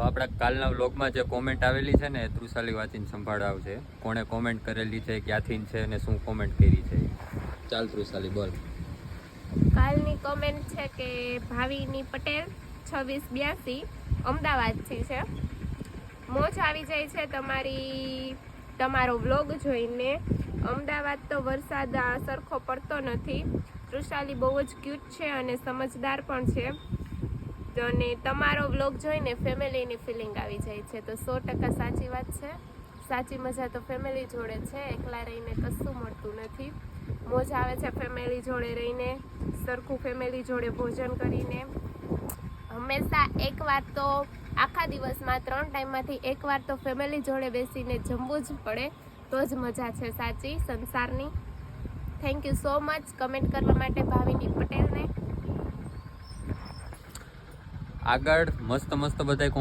આપણા કાલના વ્લોગમાં જે કોમેન્ટ આવેલી છે ને તૃષાલી વાંચીને સંભાળાવશે કોણે કોમેન્ટ કરેલી છે, ક્યાંથી છે અને શું કોમેન્ટ કરી છે. ચાલ તૃષાલી બોલ. કાલની કોમેન્ટ છે કે ભાવિની પટેલ 2682 અમદાવાદથી છે. મોજ આવી જાય છે તમારો વ્લોગ જોઈને. અમદાવાદ તો વરસાદ સરખો પડતો નથી. તૃષાલી બહુ જ ક્યુટ છે અને સમજદાર પણ છે અને તમારો વ્લોગ જોઈને ફેમિલીની ફિલિંગ આવી જાય છે. તો 100% સાચી વાત છે. સાચી મજા તો ફેમિલી જોડે છે, એકલા રહીને કશું મળતું નથી. મોજ આવે છે ફેમિલી જોડે રહીને, સરખું ફેમિલી જોડે ભોજન કરીને. હંમેશા એકવાર તો આખા દિવસમાં 3 ટાઈમમાંથી એકવાર તો ફેમિલી જોડે બેસીને જમવું જ પડે, તો જ મજા છે સાચી સંસારની. Thank you so much comment કરવા માટે ભાવિની પટેલને. આગળ મસ્ત મસ્ત બધાય